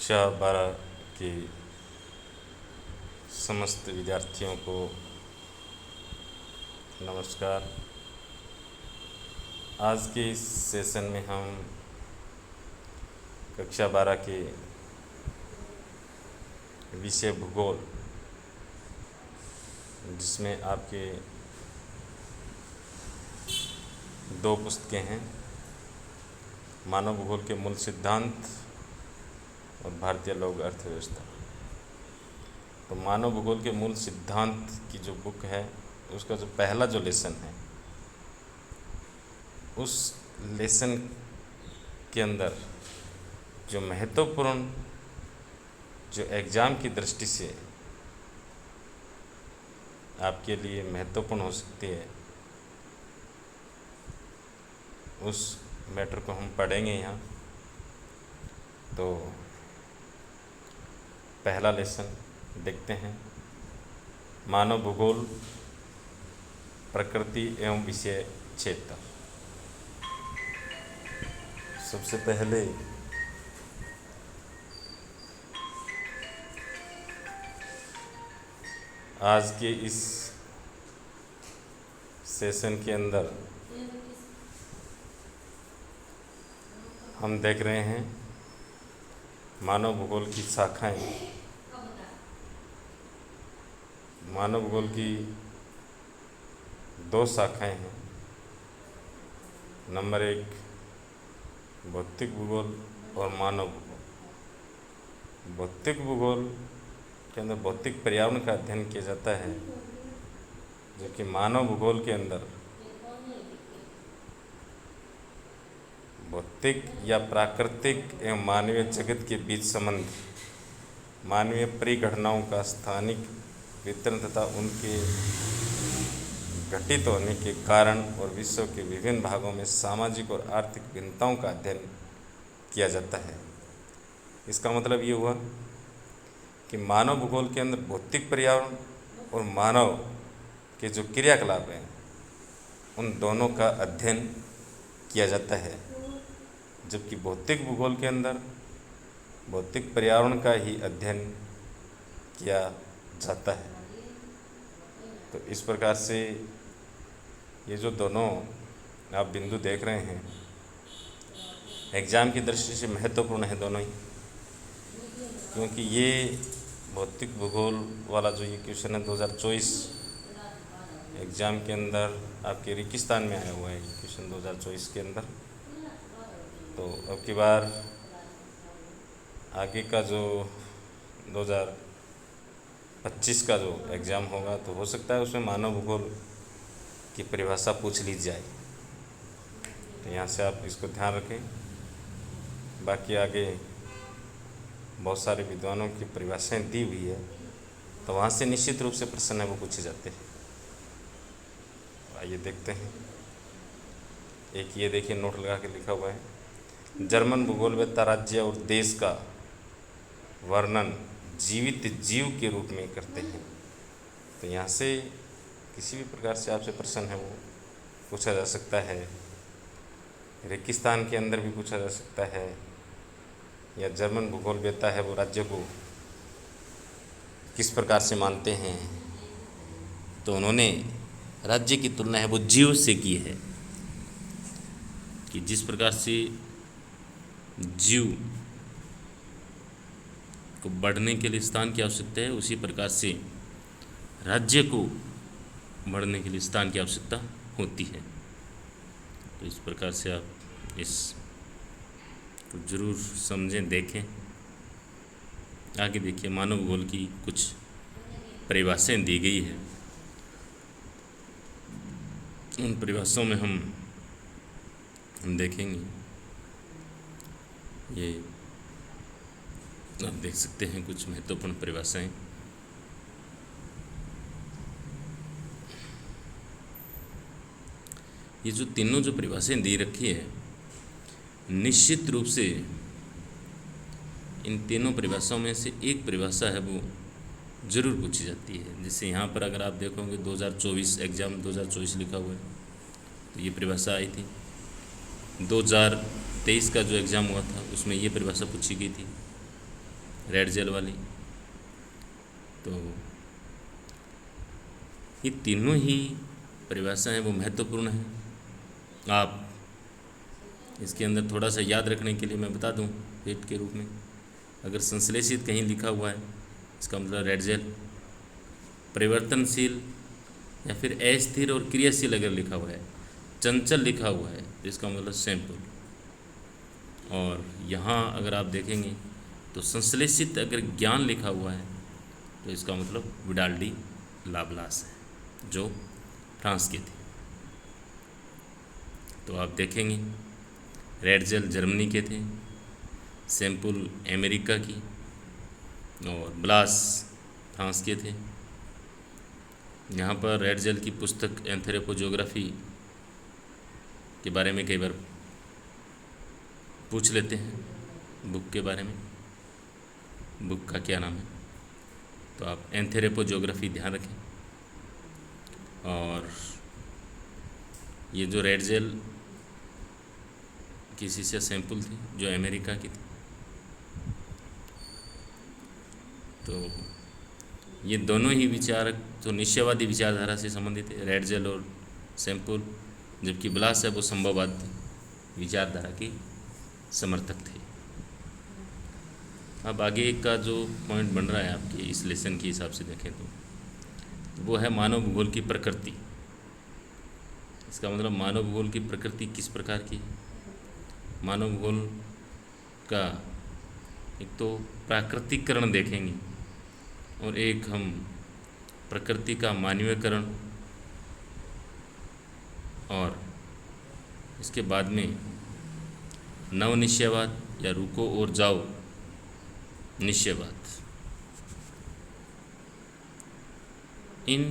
कक्षा 12 के समस्त विद्यार्थियों को नमस्कार। आज के इस सेशन में हम कक्षा 12 के विषय भूगोल, जिसमें आपके दो पुस्तकें हैं, मानव भूगोल के मूल सिद्धांत और भारतीय लोक अर्थव्यवस्था। तो मानव भूगोल के मूल सिद्धांत की जो बुक है, उसका जो पहला जो लेसन है, उस लेसन के अंदर जो महत्वपूर्ण, जो एग्ज़ाम की दृष्टि से आपके लिए महत्वपूर्ण हो सकती है, उस मैटर को हम पढ़ेंगे यहाँ। तो पहला लेसन देखते हैं, मानव भूगोल, प्रकृति एवं विषय क्षेत्र। सबसे पहले आज के इस सेशन के अंदर हम देख रहे हैं मानव भूगोल की शाखाएं। मानव भूगोल की दो शाखाएं हैं। नंबर 1 भौतिक भूगोल और मानव भूगोल। भौतिक भूगोल के अंदर भौतिक पर्यावरण का अध्ययन किया जाता है, जबकि मानव भूगोल के अंदर भौतिक या प्राकृतिक एवं मानवीय जगत के बीच संबंध, मानवीय परिघटनाओं का स्थानिक वितरण तथा उनके घटित होने के कारण और विश्व के विभिन्न भागों में सामाजिक और आर्थिक भिन्नताओं का अध्ययन किया जाता है। इसका मतलब ये हुआ कि मानव भूगोल के अंदर भौतिक पर्यावरण और मानव के जो क्रियाकलाप हैं, उन दोनों का अध्ययन किया जाता है, जबकि भौतिक भूगोल के अंदर भौतिक पर्यावरण का ही अध्ययन किया जाता है। तो इस प्रकार से ये जो दोनों आप बिंदु देख रहे हैं, एग्ज़ाम की दृष्टि से महत्वपूर्ण है दोनों ही, क्योंकि ये भौतिक भूगोल वाला जो ये क्वेश्चन है 2024 एग्ज़ाम के अंदर आपके रेगिस्तान में आया हुआ है, ये क्वेश्चन 2024 के अंदर। तो अब की बार आगे का जो 2025 का जो एग्ज़ाम होगा, तो हो सकता है उसमें मानव भूगोल की परिभाषा पूछ ली जाए। तो यहाँ से आप इसको ध्यान रखें। बाकी आगे बहुत सारे विद्वानों की परिभाषाएं दी हुई है, तो वहाँ से निश्चित रूप से प्रश्न है वो पूछे जाते हैं। आइए देखते हैं। एक ये देखिए, नोट लगा के लिखा हुआ है, जर्मन भूगोलवेत्ता राज्य और देश का वर्णन जीवित जीव के रूप में करते हैं। तो यहाँ से किसी भी प्रकार से आपसे प्रश्न है वो पूछा जा सकता है। रेगिस्तान के अंदर भी पूछा जा सकता है, या जर्मन भूगोलवेत्ता है वो राज्य को किस प्रकार से मानते हैं। तो उन्होंने राज्य की तुलना है वो जीव से की है, कि जिस प्रकार से जीव को बढ़ने के लिए स्थान की आवश्यकता है, उसी प्रकार से राज्य को बढ़ने के लिए स्थान की आवश्यकता होती है। तो इस प्रकार से आप इस को जरूर समझें, देखें। आगे देखिए, मानव भूगोल की कुछ परिभाषाएं दी गई है। उन परिभाषाओं में हम देखेंगे। ये आप देख सकते हैं कुछ महत्वपूर्ण परिभाषाएं। ये जो तीनों जो परिभाषाएं दी रखी है, निश्चित रूप से इन तीनों परिभाषाओं में से एक परिभाषा है वो ज़रूर पूछी जाती है। जैसे यहाँ पर अगर आप देखोगे 2024 एग्ज़ाम 2024 लिखा हुआ है, तो ये परिभाषा आई थी। 2023 का जो एग्ज़ाम हुआ था उसमें ये परिभाषा पूछी गई थी। रेड जेल वाली। तो ये तीनों ही परिभाषाएं वो महत्वपूर्ण हैं। आप इसके अंदर थोड़ा सा याद रखने के लिए मैं बता दूं हिंट के रूप में, अगर संश्लेषित कहीं लिखा हुआ है इसका मतलब रेड जेल, परिवर्तनशील या फिर अस्थिर और क्रियाशील अगर लिखा हुआ है, चंचल लिखा हुआ है तो इसका मतलब सैंपल। और यहाँ अगर आप देखेंगे तो संश्लेषित अगर ज्ञान लिखा हुआ है तो इसका मतलब विडाल डी लाप्लास है जो फ्रांस के थे। तो आप देखेंगे रेड जेल जर्मनी के थे, सैंपल अमेरिका की और ब्लास फ्रांस के थे। यहाँ पर रेड जेल की पुस्तक एंथ्रोपोजोग्राफी के बारे में कई बार पूछ लेते हैं, बुक के बारे में, बुक का क्या नाम है, तो आप एंथ्रोपोजोग्राफी ध्यान रखें। और ये जो रेड जेल किसी से सैंपल थी जो अमेरिका की थी। तो ये दोनों ही विचारक तो निश्चयवादी विचारधारा से संबंधित है, रेड जेल और सैंपल, जबकि ब्लास है वो संभववाद विचारधारा के समर्थक थे। अब आगे का जो पॉइंट बन रहा है आपके इस लेसन के हिसाब से देखें तो वो है मानव भूगोल की प्रकृति। इसका मतलब मानव भूगोल की प्रकृति किस प्रकार की है। मानव भूगोल का एक तो प्राकृतिकरण देखेंगे और एक हम प्रकृति का मानवीयकरण, और इसके बाद में नवनिश्चयवाद या रुको और जाओ निश्चयवाद। इन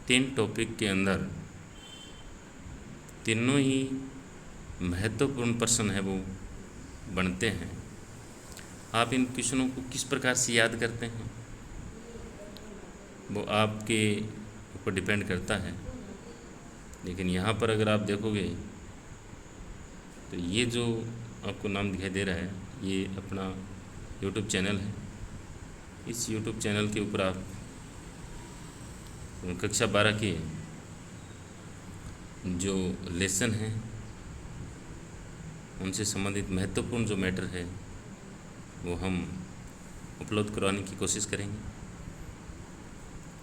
3 टॉपिक के अंदर तीनों ही महत्वपूर्ण प्रश्न है वो बनते हैं। आप इन क्वेश्चनों को किस प्रकार से याद करते हैं वो आपके ऊपर डिपेंड करता है। लेकिन यहाँ पर अगर आप देखोगे तो ये जो आपको नाम दिखाई दे रहा है ये अपना YouTube चैनल है। इस YouTube चैनल के ऊपर आप कक्षा 12 के जो लेसन हैं उनसे संबंधित महत्वपूर्ण जो मैटर है वो हम उपलब्ध करवाने की कोशिश करेंगे।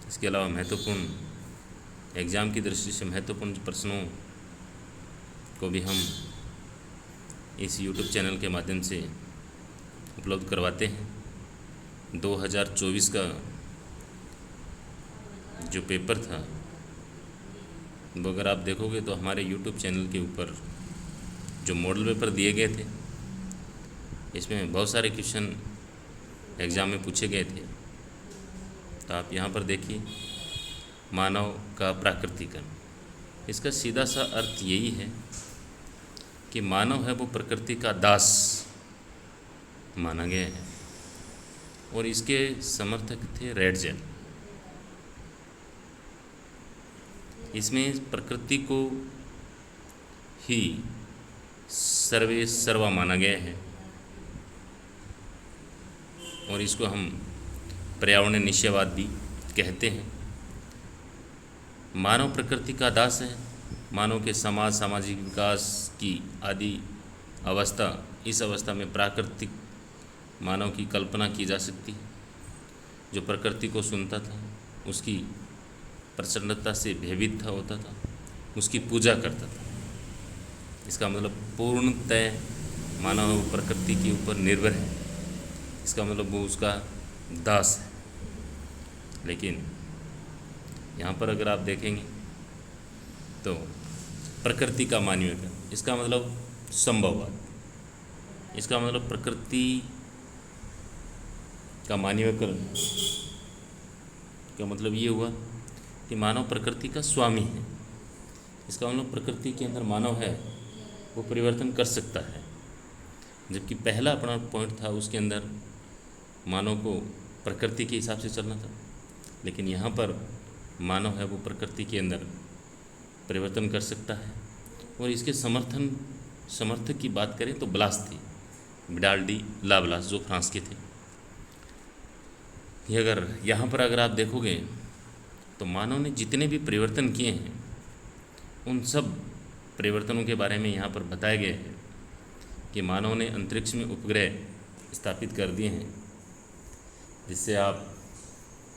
इसके अलावा महत्वपूर्ण एग्ज़ाम की दृष्टि से महत्वपूर्ण प्रश्नों को भी हम इस YouTube चैनल के माध्यम से उपलब्ध करवाते हैं। 2024 का जो पेपर था वो अगर आप देखोगे तो हमारे YouTube चैनल के ऊपर जो मॉडल पेपर दिए गए थे इसमें बहुत सारे क्वेश्चन एग्ज़ाम में पूछे गए थे। तो आप यहाँ पर देखिए, मानव का प्राकृतिकरण, इसका सीधा सा अर्थ यही है कि मानव है वो प्रकृति का दास माना गया है। और इसके समर्थक थे रेड जेल। इसमें प्रकृति को ही सर्वे सर्वा माना गया है और इसको हम पर्यावरण निश्चयवाद भी कहते हैं। मानव प्रकृति का दास है। मानव के समाज सामाजिक विकास की आदि अवस्था, इस अवस्था में प्राकृतिक मानव की कल्पना की जा सकती है। जो प्रकृति को सुनता था, उसकी प्रचंडता से भयभीत होता था, उसकी पूजा करता था। इसका मतलब पूर्णतः मानव प्रकृति के ऊपर निर्भर है। इसका मतलब वो उसका दास है। लेकिन यहाँ पर अगर आप देखेंगे तो प्रकृति का मानवीयकरण, इसका मतलब संभववाद, इसका मतलब प्रकृति का मानवीयकरण का मतलब ये हुआ कि मानव प्रकृति का स्वामी है। इसका मतलब प्रकृति के अंदर मानव है वो परिवर्तन कर सकता है। जबकि पहला अपना पॉइंट था उसके अंदर मानव को प्रकृति के हिसाब से चलना था। लेकिन यहाँ पर मानव है वो प्रकृति के अंदर परिवर्तन कर सकता है। और इसके समर्थक की बात करें तो ब्लास थे, विडाल डी लाप्लास, जो फ्रांस के थे। ये अगर यहाँ पर अगर आप देखोगे तो मानव ने जितने भी परिवर्तन किए हैं उन सब परिवर्तनों के बारे में यहाँ पर बताया गया है कि मानव ने अंतरिक्ष में उपग्रह स्थापित कर दिए हैं, जिससे आप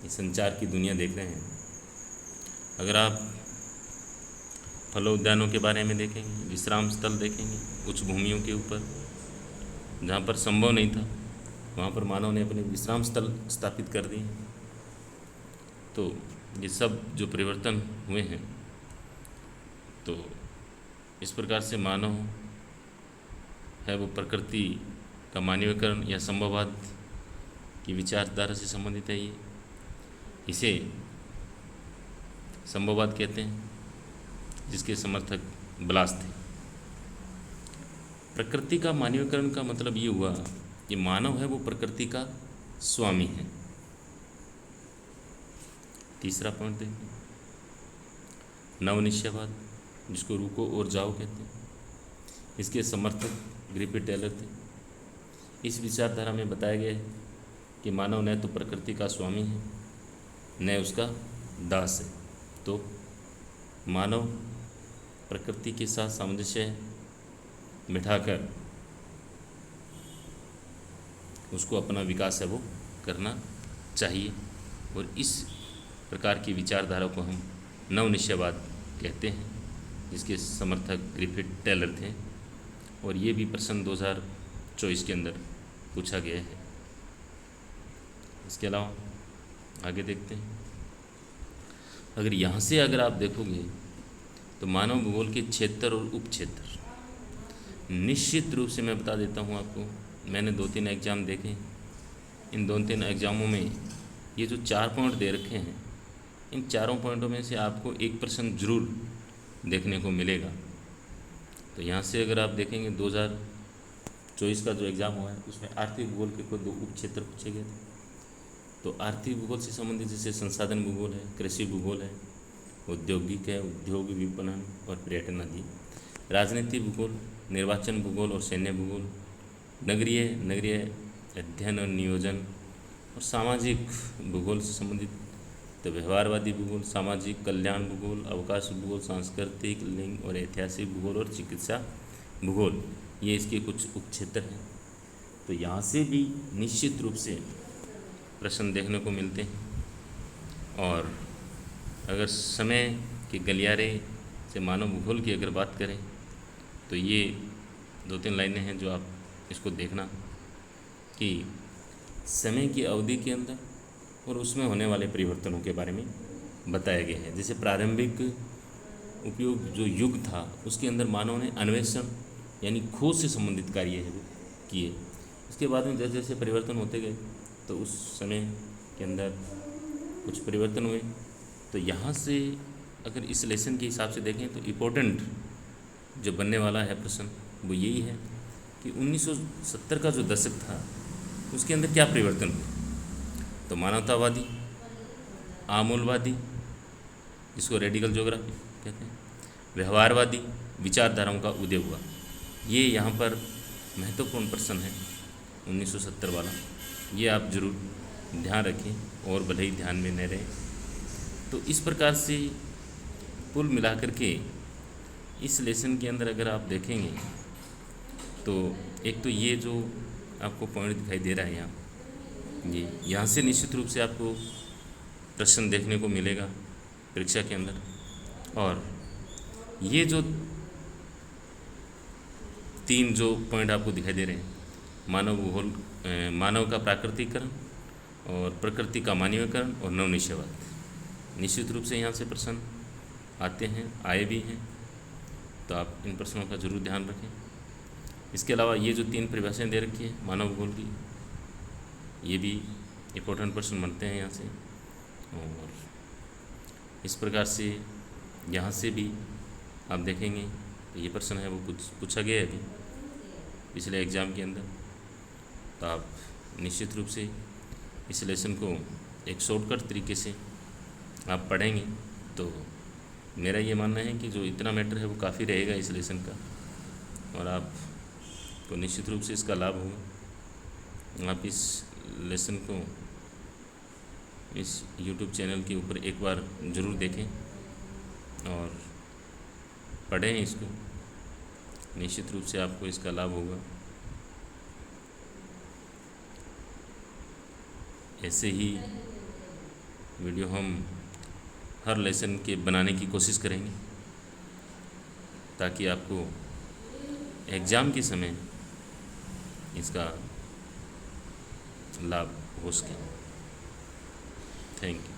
ये संचार की दुनिया देख रहे हैं। अगर आप फलोद्यानों के बारे में देखेंगे, विश्राम स्थल देखेंगे उच्च भूमियों के ऊपर, जहाँ पर संभव नहीं था वहाँ पर मानव ने अपने विश्राम स्थल स्थापित कर दिए। तो ये सब जो परिवर्तन हुए हैं, तो इस प्रकार से मानव है वो प्रकृति का मानवीकरण या संभववाद की विचारधारा से संबंधित है। ये इसे संभववाद कहते हैं, जिसके समर्थक ब्लास थे। प्रकृति का मानवीकरण का मतलब ये हुआ कि मानव है वो प्रकृति का स्वामी है। तीसरा पॉइंट देखिए, नवनिश्चयवाद, जिसको रुको और जाओ कहते हैं। इसके समर्थक ग्रिफिथ टेलर थे। इस विचारधारा में बताया गया है कि मानव न तो प्रकृति का स्वामी है न उसका दास है। तो मानव प्रकृति के साथ सामंजस्य बिठाकर उसको अपना विकास है वो करना चाहिए। और इस प्रकार की विचारधारा को हम नवनिश्चयवाद कहते हैं, जिसके समर्थक ग्रिफिथ टेलर थे। और ये भी प्रश्न 2024 के अंदर पूछा गया है। इसके अलावा आगे देखते हैं। अगर यहाँ से अगर आप देखोगे तो मानव भूगोल के क्षेत्र और उपक्षेत्र निश्चित रूप से मैं बता देता हूँ आपको, मैंने 2-3 एग्ज़ाम देखे। इन 2-3 एग्ज़ामों में ये जो 4 पॉइंट दे रखे हैं, इन चारों पॉइंटों में से आपको एक प्रश्न जरूर देखने को मिलेगा। तो यहाँ से अगर आप देखेंगे 2024 का जो एग्ज़ाम हुआ है उसमें आर्थिक भूगोल के कोई 2 उपक्षेत्र पूछे गए थे। तो आर्थिक भूगोल से संबंधित जैसे संसाधन भूगोल है, कृषि भूगोल है, औद्योगिक है, उद्योग विपणन और पर्यटन आदि। राजनीति भूगोल, निर्वाचन भूगोल और सैन्य भूगोल, नगरीय अध्ययन और नियोजन, और सामाजिक भूगोल से संबंधित तो व्यवहारवादी भूगोल, सामाजिक कल्याण भूगोल, अवकाश भूगोल, सांस्कृतिक, लिंग और ऐतिहासिक भूगोल और चिकित्सा भूगोल, ये इसके कुछ उपक्षेत्र हैं। तो यहाँ से भी निश्चित रूप से प्रश्न देखने को मिलते हैं। और अगर समय के गलियारे से मानव भूगोल की अगर बात करें तो ये 2-3 लाइनें हैं जो आप इसको देखना कि समय की अवधि के अंदर और उसमें होने वाले परिवर्तनों के बारे में बताया गया है। जैसे प्रारंभिक उपयोग जो युग था उसके अंदर मानव ने अन्वेषण यानी खोज से संबंधित कार्य है वो किए। इसके बाद में जैसे जैसे परिवर्तन होते गए तो उस समय के अंदर कुछ परिवर्तन हुए। तो यहाँ से अगर इस लेसन के हिसाब से देखें तो इम्पोर्टेंट जो बनने वाला है प्रश्न वो यही है कि 1970 का जो दशक था उसके अंदर क्या परिवर्तन हुए। तो मानवतावादी, आमूलवादी, जिसको रेडिकल ज्योग्राफी कहते हैं, व्यवहारवादी विचारधाराओं का उदय हुआ। ये यहाँ पर महत्वपूर्ण प्रश्न है 1970 वाला, ये आप जरूर ध्यान रखें और भले ही ध्यान में न रहे। तो इस प्रकार से कुल मिलाकर के इस लेसन के अंदर अगर आप देखेंगे तो एक तो ये जो आपको पॉइंट दिखाई दे रहा है ये यहाँ से निश्चित रूप से आपको प्रश्न देखने को मिलेगा परीक्षा के अंदर। और ये जो 3 जो पॉइंट आपको दिखाई दे रहे हैं, मानव भूगोल, मानव का प्राकृतिकरण और प्रकृति का मानवीकरण और नवनिश्चयवाद, निश्चित रूप से यहाँ से प्रश्न आते हैं, आए भी हैं। तो आप इन प्रश्नों का जरूर ध्यान रखें। इसके अलावा ये जो 3 परिभाषाएं दे रखी है मानव भूगोल की, ये भी इम्पोर्टेंट प्रश्न बनते हैं यहाँ से। और इस प्रकार से यहाँ से भी आप देखेंगे तो ये प्रश्न है वो कुछ पूछा गया है अभी पिछले एग्ज़ाम के अंदर। तो आप निश्चित रूप से इस लेसन को एक शॉर्टकट तरीके से आप पढ़ेंगे तो मेरा ये मानना है कि जो इतना मैटर है वो काफ़ी रहेगा इस लेसन का, और आपको निश्चित रूप से इसका लाभ होगा। आप इस लेसन को इस YouTube चैनल के ऊपर एक बार ज़रूर देखें और पढ़ें इसको, निश्चित रूप से आपको इसका लाभ होगा। ऐसे ही वीडियो हम हर लेसन के बनाने की कोशिश करेंगे ताकि आपको एग्ज़ाम के समय इसका लाभ हो सके। Thank you.